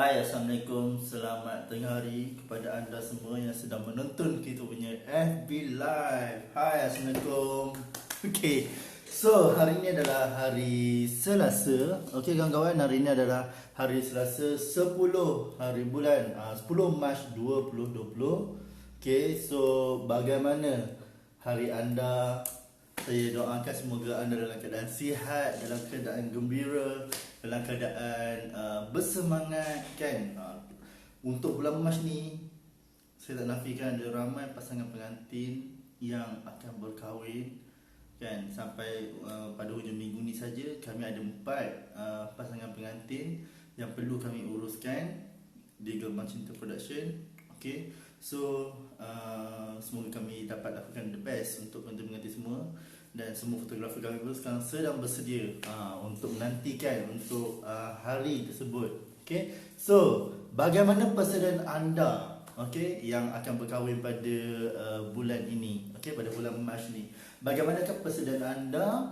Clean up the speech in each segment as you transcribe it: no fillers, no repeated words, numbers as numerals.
Hai, Assalamualaikum. Selamat tengah hari kepada anda semua yang sedang menonton kita punya FB Live. Hai, Assalamualaikum. Okay, so hari ini adalah hari Selasa. Okay kawan-kawan, hari ini adalah hari Selasa 10 hari bulan 10 Mac 2020. Okay, so bagaimana hari anda? Saya doakan semoga anda dalam keadaan sihat, dalam keadaan gembira, dalam keadaan bersemangat kan. Untuk bulan Mac ni, saya tak nafikan ada ramai pasangan pengantin yang akan berkahwin kan. Sampai pada hujung minggu ni saja kami ada 4 pasangan pengantin yang perlu kami uruskan di Gerbang Cinta Production. Okay, so semoga kami dapat lakukan the best untuk pengantin-pengantin semua. Dan semua fotografer kami pun sekarang sedang bersedia untuk menantikan untuk hari tersebut. Okay, so bagaimana persediaan anda yang akan berkahwin pada bulan ini, pada bulan Mac ni? Bagaimanakah persediaan anda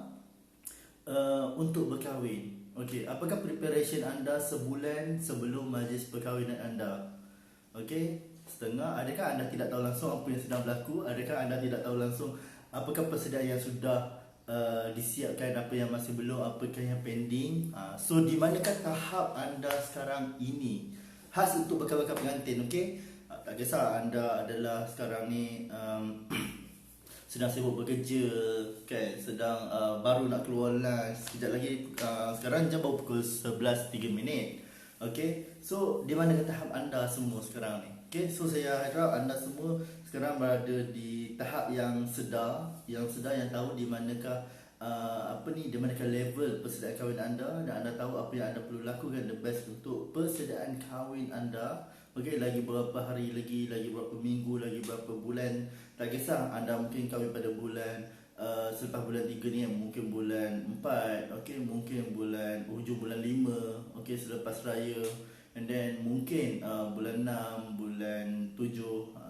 untuk berkahwin? Apakah preparation anda sebulan sebelum majlis perkahwinan anda? Setengah, adakah anda tidak tahu langsung apa yang sedang berlaku? Adakah anda tidak tahu langsung apakah persediaan yang sudah disiapkan, apa yang masih belum, apakah yang pending? So di manakah tahap anda sekarang ini? Khas untuk bakal-bakal pengantin, tak kisah anda adalah sekarang ni sedang sibuk bekerja kan, sedang baru nak keluar lunch sekejap lagi, sekarang jam baru pukul 11.03. So di manakah tahap anda semua sekarang ni? So saya harap anda semua sekarang berada di tahap yang sedar, yang tahu di manakah di manakah level persediaan kahwin anda, dan anda tahu apa yang anda perlu lakukan the best untuk persediaan kahwin anda. Lagi berapa hari lagi berapa minggu, lagi berapa bulan, tak kisah. Anda mungkin kahwin pada bulan selepas bulan 3 ni, mungkin bulan 4, mungkin hujung bulan 5, selepas raya. And then mungkin bulan 6, bulan 7.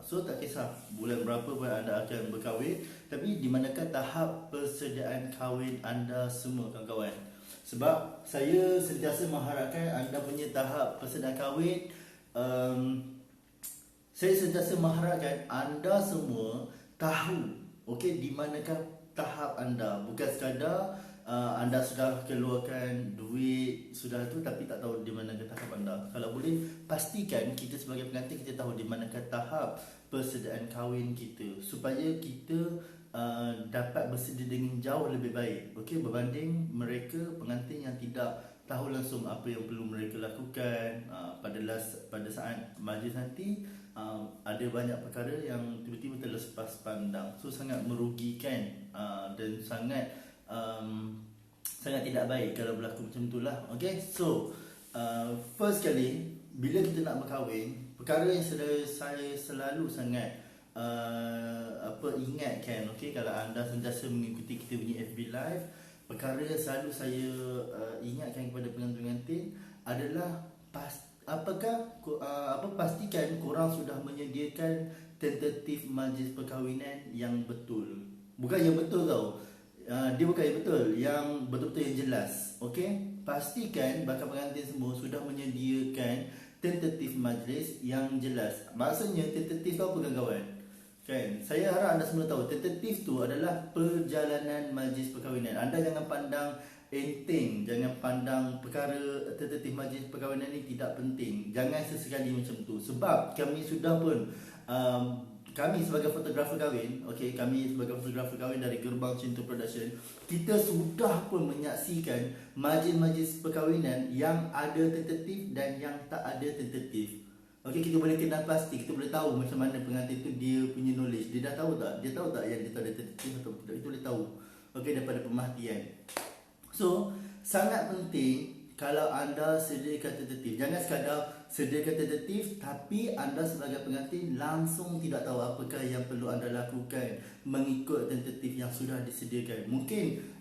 So tak kisah bulan berapa pun anda akan berkahwin. Tapi di manakah tahap persediaan kahwin anda semua kawan-kawan? Sebab saya sentiasa mengharapkan anda punya tahap persediaan kahwin, saya sentiasa mengharapkan anda semua tahu di manakah tahap anda. Bukan sekadar anda sudah keluarkan duit sudah tu, tapi tak tahu di mana tahap anda. Kalau boleh pastikan kita sebagai pengantin, kita tahu di manakah tahap persediaan kahwin kita, supaya kita dapat bersedia dengan jauh lebih baik berbanding mereka pengantin yang tidak tahu langsung apa yang perlu mereka lakukan pada saat majlis nanti. Ada banyak perkara yang tiba-tiba terlepas pandang, so sangat merugikan dan sangat tidak baik kalau berlaku macam itulah. So first kali bila kita nak berkahwin, perkara yang saya selalu sangat ingatkan, kalau anda sentiasa mengikuti kita punya FB Live, perkara yang selalu saya ingatkan kepada pengantin-pengantin adalah pastikan korang sudah menyediakan tentatif majlis perkahwinan yang betul. Bukan yang betul tau, dia bukan yang betul, yang betul-betul yang jelas. Pastikan bakal pengantin semua sudah menyediakan tentatif majlis yang jelas. Maksudnya tentatif tu apa kawan-kawan? Saya harap anda semua tahu tentatif tu adalah perjalanan majlis perkahwinan. Anda jangan pandang enteng, jangan pandang perkara tentatif majlis perkahwinan ni tidak penting. Jangan sesekali macam tu. Sebab kami sudah pun kami sebagai fotografer kahwin, kami sebagai fotografer kahwin dari Gerbang Cinta Production, kita sudah pun menyaksikan majlis-majlis perkahwinan yang ada tentatif dan yang tak ada tentatif. Kita boleh kenal pasti, kita boleh tahu macam mana pengantin tu dia punya knowledge. Dia dah tahu tak? Dia tahu tak yang dia tak ada tentatif atau tidak? Itu boleh tahu daripada pemerhatian. So sangat penting kalau anda sediakan tentatif. Jangan sekadar sediakan tentatif tapi anda sebagai pengantin langsung tidak tahu apakah yang perlu anda lakukan mengikut tentatif yang sudah disediakan. Mungkin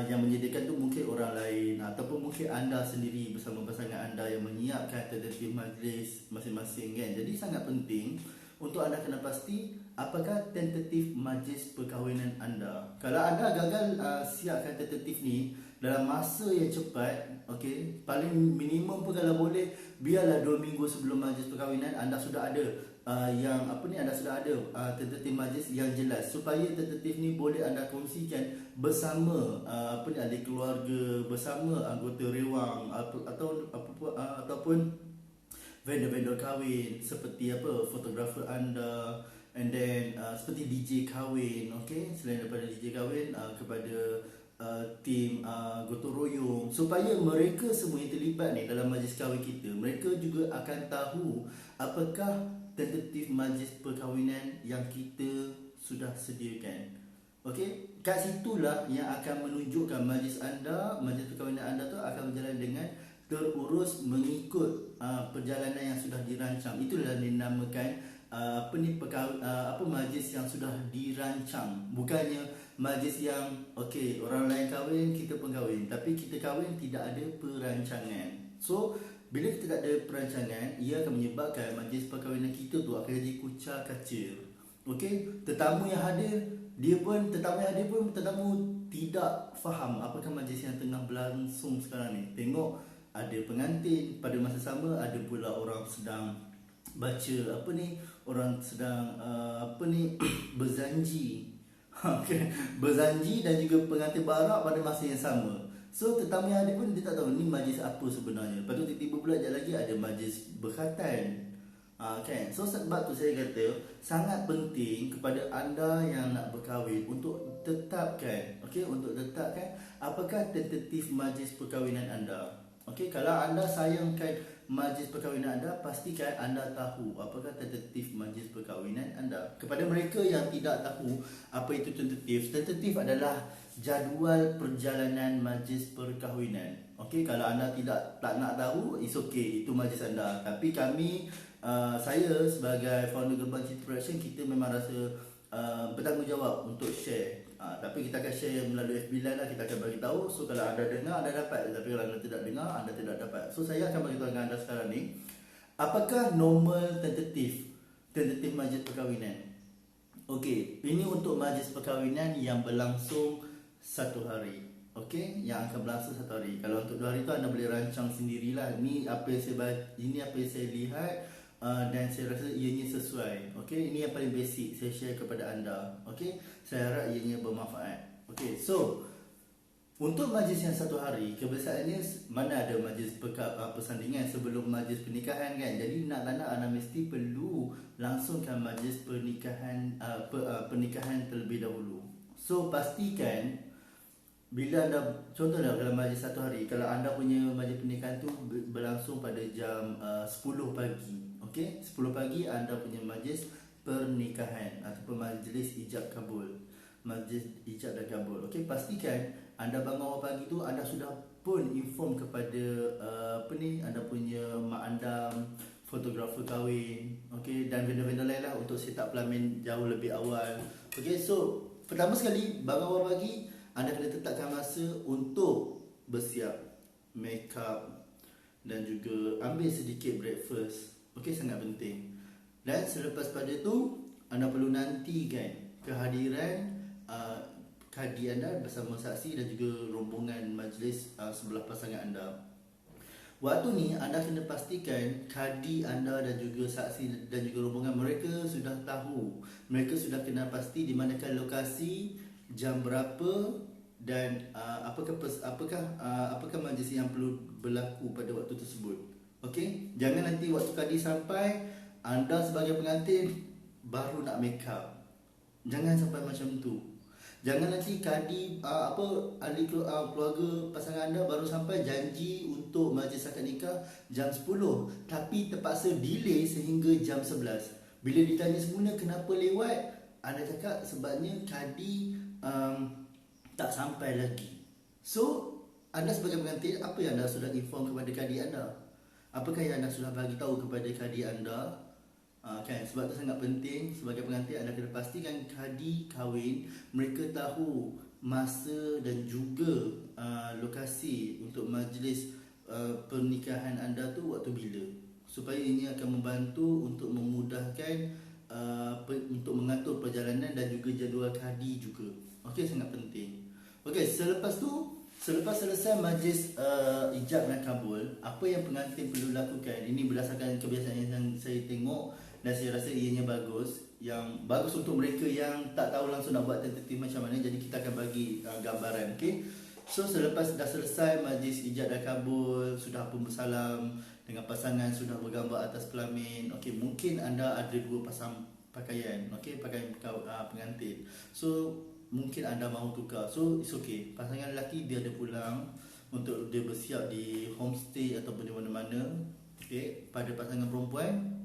yang menyediakan tu mungkin orang lain, ataupun mungkin anda sendiri bersama pasangan anda yang menyiapkan tentatif majlis masing-masing kan. Jadi sangat penting untuk anda kena pasti apakah tentatif majlis perkahwinan anda? Kalau anda gagal siapkan tentatif ni dalam masa yang cepat, okey, paling minimum pun kalau boleh biarlah 2 minggu sebelum majlis perkahwinan anda sudah ada anda sudah ada tentatif majlis yang jelas, supaya tentatif ni boleh anda kongsikan bersama ahli keluarga, bersama anggota rewang ataupun vendor-vendor kahwin, seperti fotografer anda, and then seperti DJ kahwin, okay? Selain daripada DJ kahwin, kepada tim gotong royong, supaya mereka semua yang terlibat ni dalam majlis kahwin kita, mereka juga akan tahu apakah tentatif majlis perkahwinan yang kita sudah sediakan. Okay, kat situlah yang akan menunjukkan majlis perkahwinan anda tu akan berjalan dengan terurus mengikut perjalanan yang sudah dirancang. Itulah dinamakan majlis yang sudah dirancang. Bukannya majlis yang orang lain kahwin, kita pun kahwin, tapi kita kahwin tidak ada perancangan. So bila kita tak ada perancangan, ia akan menyebabkan majlis perkahwinan kita tu akan jadi kucar kacir. Tetamu yang hadir tetamu tidak faham apakah majlis yang tengah berlangsung sekarang ni. Tengok, ada pengantin, pada masa sama ada pula orang sedang baca orang sedang berzanji. Berzanji, dan juga pengantin barak pada masa yang sama. So tetamu yang ada pun dia tak tahu ni majlis apa sebenarnya. Lepas tu tiba-tiba pula sekejap lagi ada majlis berkhatan. So sebab tu saya kata sangat penting kepada anda yang nak berkahwin untuk tetapkan apakah tentatif majlis perkahwinan anda. Kalau anda sayangkan majlis perkahwinan anda, pastikan anda tahu apakah tentatif majlis perkahwinan anda. Kepada mereka yang tidak tahu apa itu tentatif adalah jadual perjalanan majlis perkahwinan. Kalau anda tak nak tahu, it's okay, itu majlis anda. Tapi saya sebagai founder Gerbang Cita Production, kita memang rasa bertanggungjawab untuk share. Tapi kita akan share melalui FB Live lah, kita akan bagi tahu. So kalau anda dengar, anda dapat. Tapi kalau anda tidak dengar, anda tidak dapat. So saya akan bagi tahu dengan anda sekarang ni, apakah normal tentatif majlis perkahwinan. Ini untuk majlis perkahwinan yang berlangsung 1 hari. Yang akan berlangsung 1 hari. Kalau untuk 2 hari tu anda boleh rancang sendirilah. Ini apa yang saya lihat, dan saya rasa ianya sesuai. Ini yang paling basic saya share kepada anda. Saya harap ianya bermanfaat. So untuk majlis yang 1 hari, kebiasaannya mana ada majlis persandingan sebelum majlis pernikahan kan. Jadi nak tak nak anda mesti perlu langsungkan majlis pernikahan terlebih dahulu. So pastikan bila anda, contohnya kalau majlis 1 hari, kalau anda punya majlis pernikahan tu berlangsung pada jam 10 pagi. 10 pagi anda punya majlis pernikahan ataupun majlis ijab kabul. Majlis ijab dan kabul. Pastikan anda bangun awal pagi tu, anda sudah pun inform kepada anda punya mak andam, fotografer kahwin, dan vendor-vendor lain lah untuk set up pelamin jauh lebih awal. So pertama sekali, bangun awal pagi, anda kena tetapkan masa untuk bersiap, make up, dan juga ambil sedikit breakfast. Sangat penting. Dan selepas pada tu, anda perlu nantikan kehadiran kadi anda bersama saksi dan juga rombongan majlis sebelah pasangan anda. Waktu ni anda kena pastikan kadi anda dan juga saksi dan juga rombongan mereka sudah tahu, mereka sudah kenal pasti di manakah lokasi, jam berapa, dan apakah majlis yang perlu berlaku pada waktu tersebut. Jangan nanti waktu kadi sampai, anda sebagai pengantin baru nak make up. Jangan sampai macam tu. Jangan nanti kadi ahli keluarga pasangan anda baru sampai, janji untuk majlis akad nikah jam 10, tapi terpaksa delay sehingga jam 11. Bila ditanya semula kenapa lewat, anda cakap sebabnya kadi tak sampai lagi. So anda sebagai pengantin, apa yang anda sudah inform kepada kadi anda? Apakah yang anda sudah bagi tahu kepada kadi anda? Sebab itu sangat penting. Sebagai pengantin, anda kena pastikan kadi kahwin mereka tahu masa dan juga lokasi untuk majlis pernikahan anda tu waktu bila, supaya ini akan membantu untuk memudahkan untuk mengatur perjalanan dan juga jadual kadi juga. Okey, sangat penting. Okey, selepas selesai majlis ijab dan kabul, apa yang pengantin perlu lakukan? Ini berdasarkan kebiasaan yang saya tengok dan saya rasa ianya bagus. Yang bagus untuk mereka yang tak tahu langsung nak buat tentatif macam mana. Jadi kita akan bagi gambaran. Okey. So selepas dah selesai majlis ijab dan kabul, sudah pun bersalam dengan pasangan, sudah bergambar atas pelamin. Okey, mungkin anda ada dua pasang pakaian. Okey, pakaian pengantin. So mungkin anda mahu tukar. So it's okay. Pasangan lelaki dia ada pulang untuk dia bersiap di homestay ataupun di mana-mana. Okey, pada pasangan perempuan,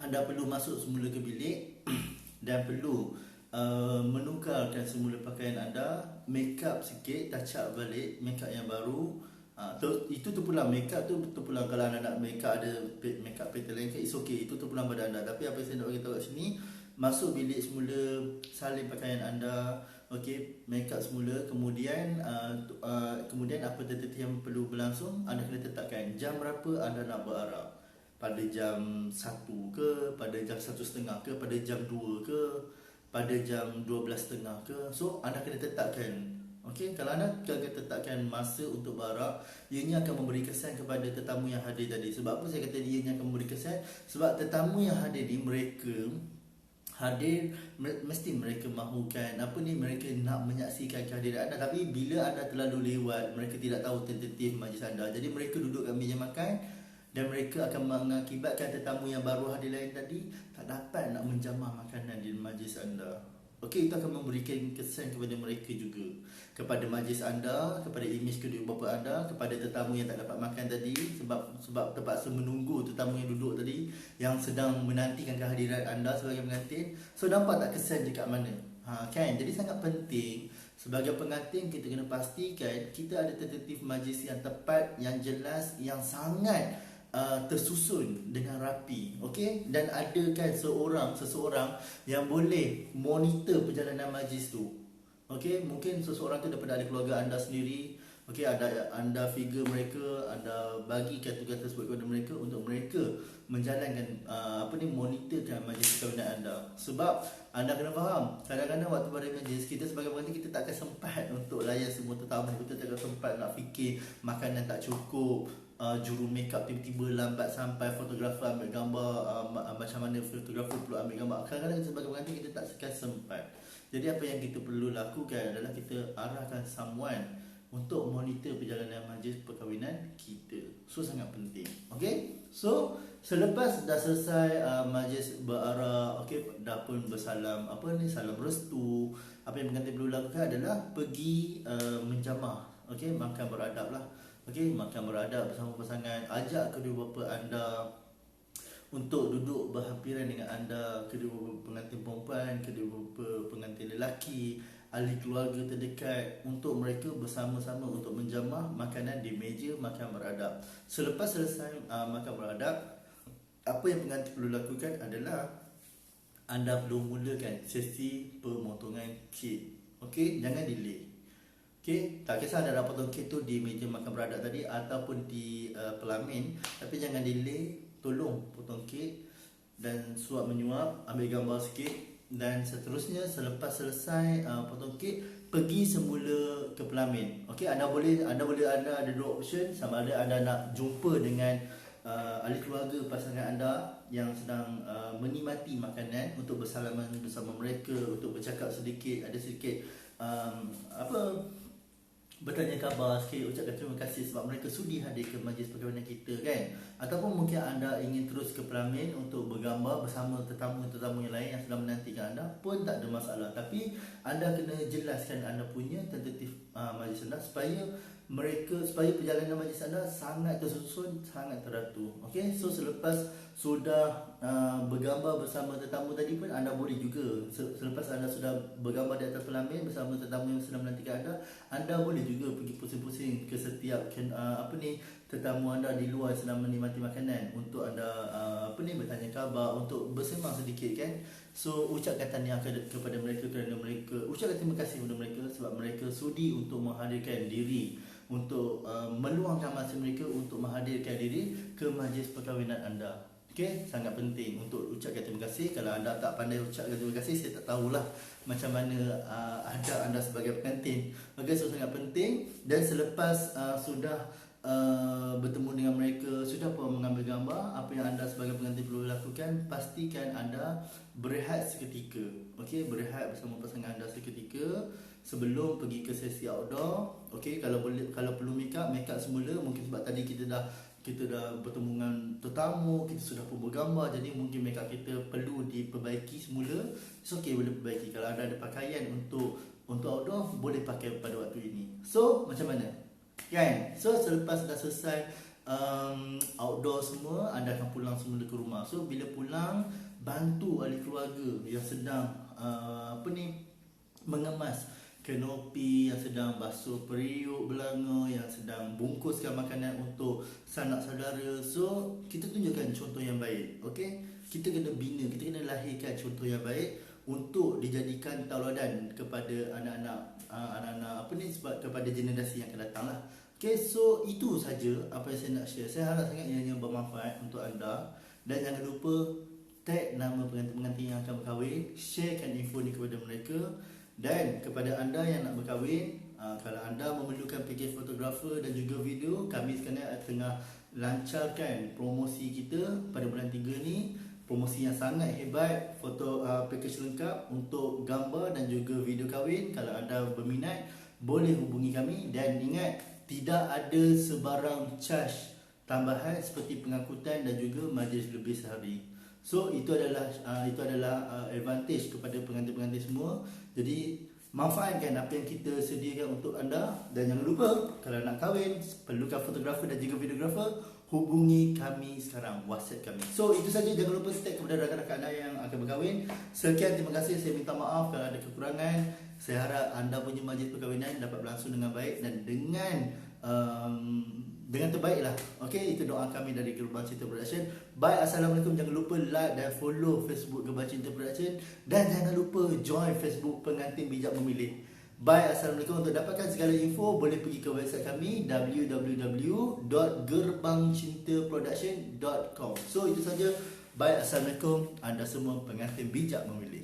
anda perlu masuk semula ke bilik dan perlu menukarkan semula pakaian anda, make up sikit, touch up balik, make up yang baru. Itu terpulang, make up tu terpulang. Kalau anda nak make up ada make up pattern lain, it's okay, itu terpulang pada anda. Tapi apa yang saya nak beritahu kat sini, masuk bilik semula, salin pakaian anda, okey, make up semula. Kemudian kemudian apa tentatif yang perlu berlangsung, anda kena tetapkan jam berapa anda nak berarak. Pada jam 1 ke, pada jam 1.30 ke, pada jam 2 ke, pada jam 12.30 ke. So anda kena tetapkan. Okey, kalau anda gagal tetapkan masa untuk berarak, ianya akan memberi kesan kepada tetamu yang hadir tadi. Sebab apa saya kata ianya akan memberi kesan? Sebab tetamu yang hadir ni, mereka hadir mesti mereka mahukan mereka nak menyaksikan kehadiran anda. Tapi bila anda terlalu lewat, mereka tidak tahu tentatif majlis anda. Jadi mereka duduk kat meja makan dan mereka akan mengakibatkan tetamu yang baru hadir lain tadi tak dapat nak menjamah makanan di majlis anda. Okey, itu akan memberikan kesan kepada mereka juga, kepada majlis anda, kepada imej kedua bapa anda, kepada tetamu yang tak dapat makan tadi sebab terpaksa menunggu tetamu yang duduk tadi yang sedang menantikan kehadiran anda sebagai pengantin. So nampak tak kesan dekat mana? Kan? Jadi sangat penting sebagai pengantin kita kena pastikan kita ada tentatif majlis yang tepat, yang jelas, yang sangat tersusun dengan rapi. Okey, dan ada kan seseorang yang boleh monitor perjalanan majlis tu. Okey, mungkin seseorang tu daripada ahli keluarga anda sendiri. Okey, anda figure mereka, anda bagikan tugas tersebut kepada mereka untuk mereka menjalankan monitorkan majlis perkahwinan anda. Sebab anda kena faham, kadang-kadang waktu pada majlis kita sebagai pengantin, kita tak akan sempat untuk layan semua tetamu. Kita tak akan sempat nak fikir makanan tak cukup, juru make up tiba-tiba lambat sampai, fotografer ambil gambar macam mana fotografer perlu ambil gambar. Kadang-kadang sebagai pengantin kita tak akan sempat. Jadi apa yang kita perlu lakukan adalah kita arahkan someone untuk monitor perjalanan majlis perkahwinan kita. So sangat penting. Okay, so selepas dah selesai majlis berarak, okay, dah pun bersalam, salam restu, apa yang pengantin perlu lakukan adalah pergi menjamah. Okay, makan beradab lah. Okey, makan beradab bersama pasangan. Ajak kedua bapa anda untuk duduk berhampiran dengan anda, kedua bapa pengantin perempuan, kedua bapa pengantin lelaki, ahli keluarga terdekat, untuk mereka bersama-sama untuk menjamah makanan di meja makan beradab. Selepas selesai makan beradab, apa yang pengantin perlu lakukan adalah anda perlu mulakan sesi pemotongan kek. Okey, jangan delay. Okay, tak kisah anda nak potong kek tu di meja makan beradab tadi ataupun di pelamin, tapi jangan delay. Tolong potong kek dan suap menyuap, ambil gambar sikit, dan seterusnya selepas selesai potong kek, pergi semula ke pelamin. Okey, anda ada dua option, sama ada anda nak jumpa dengan ahli keluarga pasangan anda yang sedang menikmati makanan, untuk bersalaman bersama mereka, untuk bercakap sedikit, ada sedikit bertanya khabar sikit, ucapkan terima kasih sebab mereka sudi hadir ke majlis perkahwinan kita, kan? Ataupun mungkin anda ingin terus ke pelamin untuk bergambar bersama tetamu-tetamu yang lain yang sedang menantikan anda, pun tak ada masalah. Tapi anda kena jelaskan anda punya tentatif majlis anda supaya perjalanan majlis anda sangat tersusun, sangat teratur. Okey, so selepas sudah bergambar bersama tetamu tadi pun, anda boleh juga selepas anda sudah bergambar di atas pelamin bersama tetamu yang sedang menantikan anda boleh juga pergi pusing-pusing ke setiap tetamu anda di luar sedang menikmati makanan, untuk anda bertanya khabar, untuk bersemang sedikit, kan? So ucapkan tahniah kepada mereka, kerana mereka ucapkan terima kasih kepada mereka sebab mereka sudi untuk menghadirkan diri, untuk meluangkan masa mereka untuk menghadirkan diri ke majlis perkahwinan anda. Okay, sangat penting untuk ucapkan terima kasih. Kalau anda tak pandai ucapkan terima kasih, saya tak tahulah macam mana ada anda sebagai pengantin. Okay, so sangat penting. Dan selepas sudah bertemu dengan mereka, sudah pun mengambil gambar, apa yang anda sebagai pengantin perlu lakukan, pastikan anda berehat seketika. Okay, berehat bersama pasangan anda seketika sebelum pergi ke sesi outdoor. Okay, kalau perlu make up semula. Mungkin sebab tadi kita dah bertemu dengan tetamu, kita sudah pun bergambar, jadi mungkin makeup kita perlu diperbaiki semula. It's okay, boleh perbaiki. Kalau anda ada pakaian untuk outdoor, boleh pakai pada waktu ini. So macam mana kan? So selepas dah selesai outdoor semua, anda akan pulang semula ke rumah. So bila pulang, bantu ahli keluarga yang sedang mengemas kanopi, yang sedang basuh periuk belanga, yang sedang bungkuskan makanan untuk sanak saudara. So kita tunjukkan contoh yang baik. Okay, kita kena bina, kita kena lahirkan contoh yang baik untuk dijadikan tauladan kepada anak-anak sebab kepada generasi yang akan datang lah. Okay, so itu saja apa yang saya nak share. Saya harap sangat ianya bermanfaat untuk anda. Dan jangan lupa tag nama pengantin-pengantin yang akan berkahwin, sharekan info ni kepada mereka. Dan kepada anda yang nak berkahwin, kalau anda memerlukan package fotografer dan juga video, kami sekarang tengah lancarkan promosi kita pada bulan 3 ni. Promosi yang sangat hebat, package lengkap untuk gambar dan juga video kahwin. Kalau anda berminat, boleh hubungi kami. Dan ingat, tidak ada sebarang charge tambahan seperti pengangkutan dan juga majlis lebih sehari. So itu adalah advantage kepada pengantin-pengantin semua. Jadi manfaatkan apa yang kita sediakan untuk anda. Dan jangan lupa, kalau nak kahwin, perlukan fotografer dan juga videografer, hubungi kami sekarang, WhatsApp kami. So itu saja, jangan lupa tag kepada rakan-rakan anda yang akan berkahwin. Sekian, terima kasih. Saya minta maaf kalau ada kekurangan. Saya harap anda punya majlis perkahwinan dapat berlangsung dengan baik dan dengan terbaiklah. Okay, itu doa kami dari Gerbang Cinta Production. Bye, Assalamualaikum. Jangan lupa like dan follow Facebook Gerbang Cinta Production. Dan jangan lupa join Facebook Pengantin Bijak Memilih. Bye, Assalamualaikum. Untuk dapatkan segala info, boleh pergi ke website kami www.gerbangcintaproduction.com. So itu saja. Bye, Assalamualaikum. Anda semua pengantin bijak memilih.